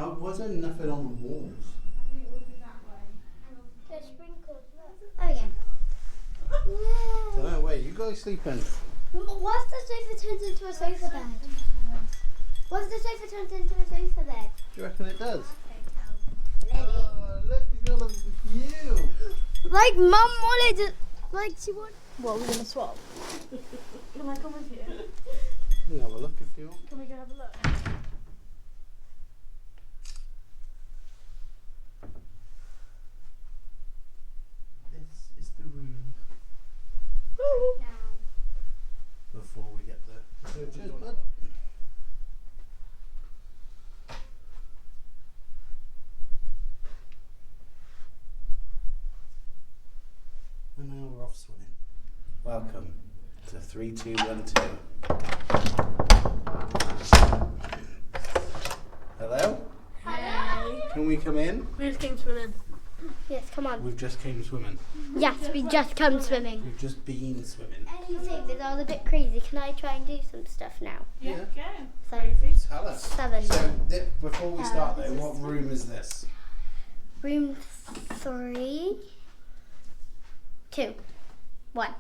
How was there nothing on the walls? I think we'll be that way. There's sprinkles. There we go. Don't know, wait, you guys sleeping? What if the sofa turns into a sofa bed? What if the sofa turns into a sofa bed? Do you reckon it does? Really? Oh, look at all of you. Like Mum wanted, like she wanted. What, we're gonna swap? Can I come with you? You can have a look if you want. Can we go have a look? This is the room before we get there. Cheers, bud. And now we're off swimming. Welcome to 3, 2, 1, 2. Hello? Hey. Can we come in? We just came swimming. Yes, come on. We've just came swimming. Yes, we just come swimming. We've just been swimming. Anything that's all a bit crazy. Can I try and do some stuff now? Yeah, go. So, Tell us. 7. So, before we start though, what room is this? Room 3, 2, 1,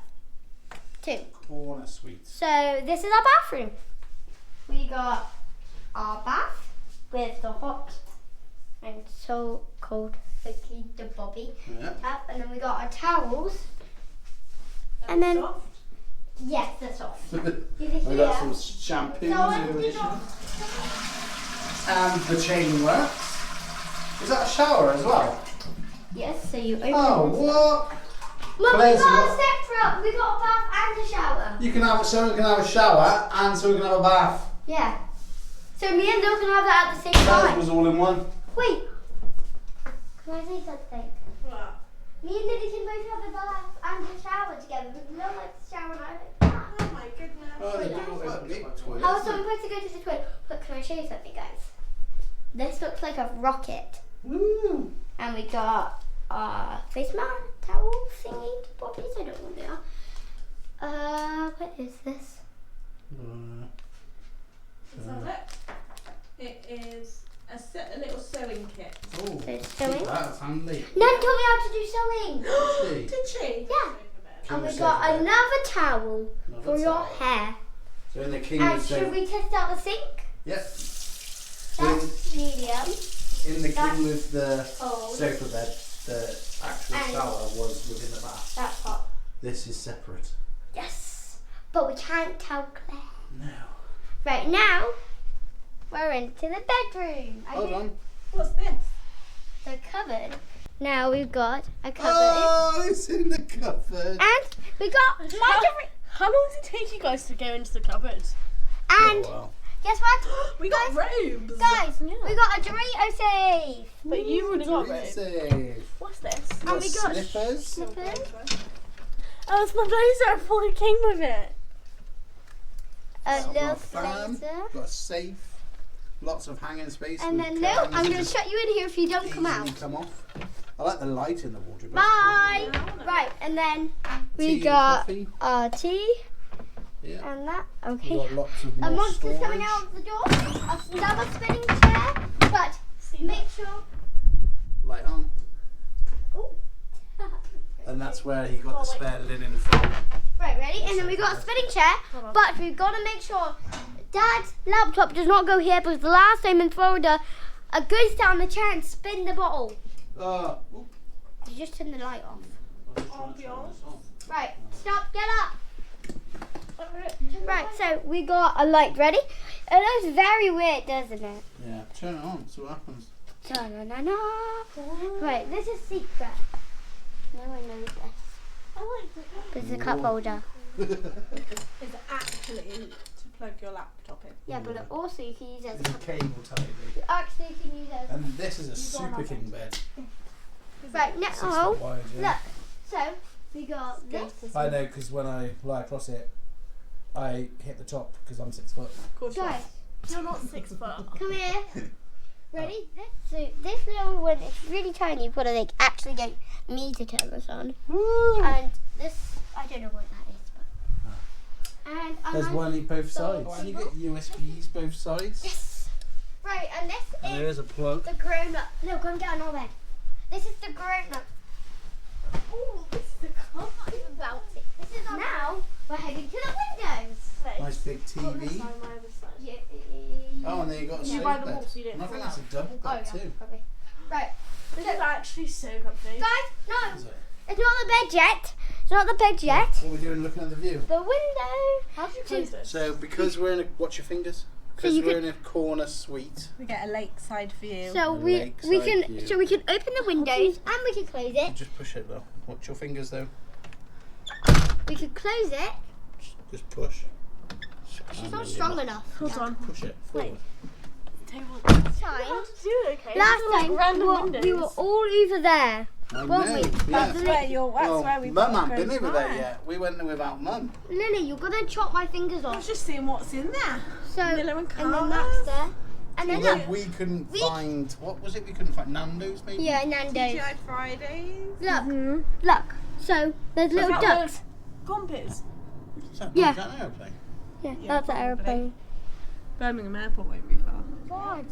2. Corner suite. So this is our bathroom. We got our bath with the hot and so cold soaky the bobby Yeah. tap, and then we got our towels. And then Soft. yes, they're soft. We Either got here. some shampoos So in when we addition. got And the chain works. Is that a shower as well? yes, so you open. Oh, this. what? Mum, we Claire's got a got- separate. We got a bath and a shower. You can have someone can have a shower and someone can have a bath. Yeah. So me and Lil can have that at the same That time. was all in one. Wait. Can I say something? What? Me and Lily can both have a bath and a shower together. But Lil likes to shower and I like the bath. Oh my goodness. Oh, they do look like big toilets. How was someone supposed to go to the toilet? Look, can I show you something, guys? This looks like a rocket. Woo. And we got our face mask, towel thingy, bobbies. I don't know what they are. What is this? Is that it? It is a little sewing kit. Oh, So sewing. that's handy. Nan taught me how to do sewing. See? Did she? Yeah. King And we of got sofa bed. another towel Another for your towel. hair. So in the king And of should sofa. we test out the sink? Yep. That's medium. In the That's king with the cold. sofa bed, the actual And- shower was within the bath. That's hot. This is separate. Yes. But we can't tell Claire. No. Right now, we're into the bedroom. Hold on. What's this? The cupboard. Now we've got a cupboard. Oh, it's in the cupboard. And we got lingerie. How long does it take you guys to go into the cupboard? And Oh, well. guess what? We got robes. Guys, Yeah. we got a Dorito safe. But you've already got robes. Safe. What's this? Got we got slippers. Slippers. Oh, it's my blazer. I thought it came with it. A Got little a fan. blazer. Got a safe. Lots of hanging space. And with then, no, curtains I'm to going to shut you in here if you don't come easily out. come off. I like the light in the wardrobe. Bye. Yeah, I wanna- Right, and then Tea we and got coffee. our tea Yeah. and that. We Okay. got lots of A more monster's storage. coming out of the door. Another spinning chair. But make sure. Light on. Oh. And that's where he got the spare linen from. Right, ready? And then we got a spinning chair. But we've got to make sure Dad's laptop does not go here because the last time in Florida, it goes down the chair and spin the bottle. Oop. You just turn the light off. I was just trying to turn this on. Right, stop, get up. Right, so we got a light ready. It looks very weird, doesn't it? Yeah, turn it on, see what happens. Ta-na-na-na. Right, this is secret. No one knows this. I like it. This is a cup holder. Is it actually to plug your laptop in? Yeah, but also you can use it as a It's a cup. cable tie. You actually can use it as a And this is a super king bed. Right, 6 now, foot wide, yeah. look. So, we got this. I know, because when I lie across it, I hit the top because I'm 6 foot. Of course you are. Guys, You're not 6 foot. come here. Ready? So this little one is really tiny. You've got to like actually get me to turn this on. And this, I don't know what that is, but. And There's one at both sides. So- You get USBs both sides. Yes. Right, and this And there is a plug. the grown up. No, come down all there. This is the grown up. Oh, this is the car. About it. This is now we're heading to the windows. Nice big TV. Yeah. Oh, and then you got a You sofa buy the bed. wall so you don't And I think fall that's a double Oh bed yeah, too. probably. Right, This is actually so comfy. guys. No, Is it? it's not the bed yet. It's not the bed yet. What are we doing looking at the view? The window. How do you close this? So because we're in a, watch your fingers. Because you we're can- in a corner suite. We get a lakeside view. So The we lakeside can view. we can open the windows and we can close You it. just push it though. Watch your fingers though. We can close it. Just push. She's And not then strong you enough. Hold on. Push it forward. Table. Last How time, to do it, okay? last These are like time random we were windows. all over there. I Weren't know, we? yeah. That's where Well, we Mum put hasn't been Grace over there Mine. yet. We went there without Mum. Lily, you're gonna chop my fingers I was off. just seeing what's in there. So Miller and then Carter's. that's there. And then Although look. we couldn't We- find, what was it we couldn't find? Nando's maybe? Yeah, Nando's. TGI Fridays. Look, look. So there's little that ducks. Compers. Is that, Yeah. is that an aeroplane? Yeah, Yeah, that's an probably. aeroplane. Birmingham Airport won't be far. God.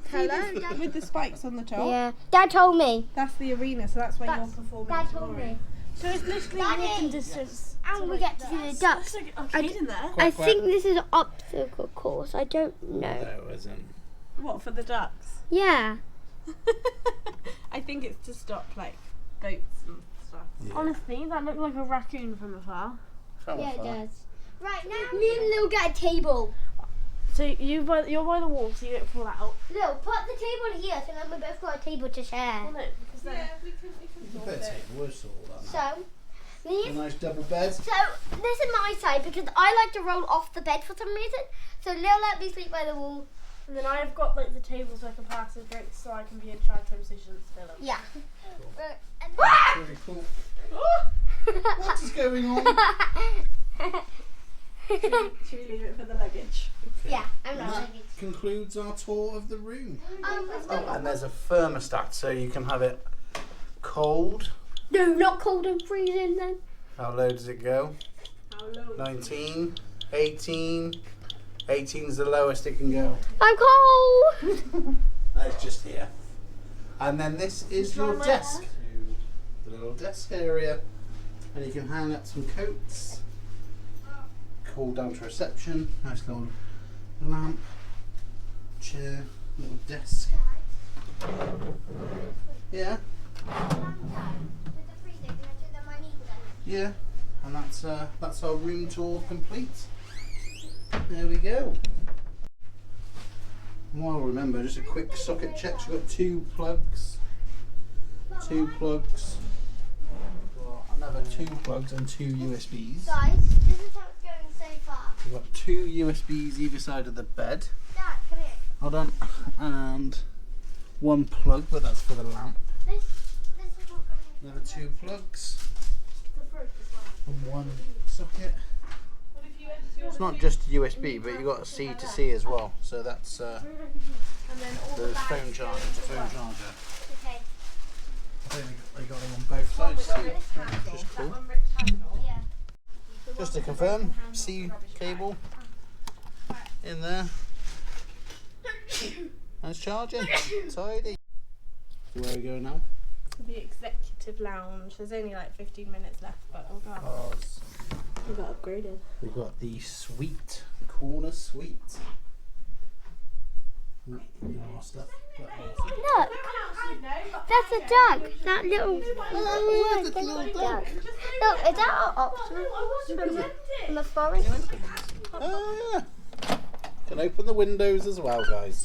See this with the spikes on the top? Yeah, Dad told me. That's the arena, so that's where That's- you're performing Dad tomorrow. told me. So it's literally Daddy. walking distance. And we get to see the ducks. Looks like an arcade in there. I Quack, think this is an obstacle course. I don't know. No, it isn't. What, for the ducks? Yeah. I think it's to stop like boats and stuff. Yeah. Honestly, that looked like a raccoon from afar. From Yeah, it afar. does. Right now, me and Lil get a table. So you're by the wall, so you don't fall out. Lil, put the table here, so then we both got a table to share. Well, no, because then we can You sort better it. take the worst of all that. now. So, A these. nice double bed. So this is my side because I like to roll off the bed for some reason. So Lil let me sleep by the wall. and then I've got like the table so I can pass the drinks so I can be in charge when Susan's still up. Yeah. And Very cool. What is going on? Should we leave it for the luggage? yeah, I'm And not that ready. concludes our tour of the room. Let's Oh, go. and there's a thermostat, so you can have it cold. No, not cold and freezing then. How low does it go? How low? 19, 18. 18 is the lowest it can go. I'm cold. That's just here. And then this is your desk. The little desk area. And you can hang up some coats. Call down to reception. Nice little lamp, chair, little desk. Yeah, yeah. And that's our room tour complete. There we go. Well, remember, just a quick socket check. So we've got two plugs. Another two plugs and two USBs. Guys, this is how it's going so far. We've got two USBs either side of the bed. Dad, come here. Hold on. And one plug, but that's for the lamp. This is not going. Another two plugs and one socket. It's not just USB, but you've got a C to C as well. So that's And then all the phone charger. It's a phone charger. Okay. I think they got them on both sides too, which is cool. Yeah. Just to confirm, C cable in there. And it's charging. Tidy. Where are we going now? the executive lounge. There's only like 15 minutes left, but oh god, Because we got upgraded. we've got the suite, corner suite. No more stuff. Look, that's a duck. That little. Oh, yeah, Look, the that's little a duck. Look, is that our option from the forest? Oh, yeah. Can open the windows as well, guys.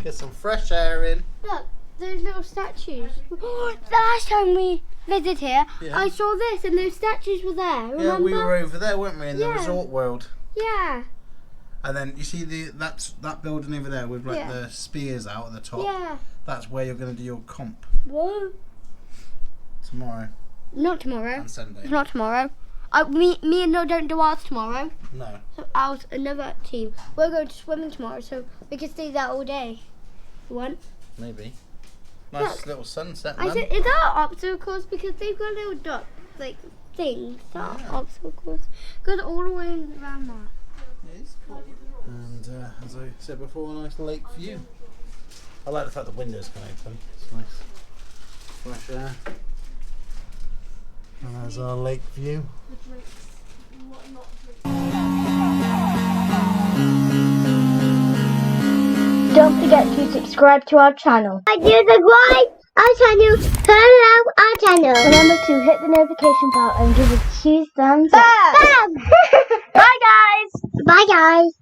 Get some fresh air in. Look, those little statues. Last time we visited here, Yeah. I saw this and those statues were there. Remember? Yeah, we were over there, weren't we, in the Yeah. resort world? Yeah, And then you see that building over there with like Yeah. the spears out at the top. yeah. That's where you're going to do your comp Whoa. tomorrow Not tomorrow. and Sunday. Not tomorrow. Me and Noel don't do ours tomorrow. No. So ours, another team. We're going to swimming tomorrow, so we can stay there all day. You want? Maybe. Nice Look. little sunset. I man. said, is that obstacle course? Because they've got little duck like things. That Yeah. obstacle course goes all the way around there. It is cool. And as I said before, a nice lake view. I like the fact the windows can open. It's nice. Fresh air. And there's our lake view. The drinks. What not drinks. Don't forget to subscribe to our channel. Subscribe our channel. Hello our channel. Remember to hit the notification bell and give us 2 thumbs up. Bam! Bye guys. Bye guys.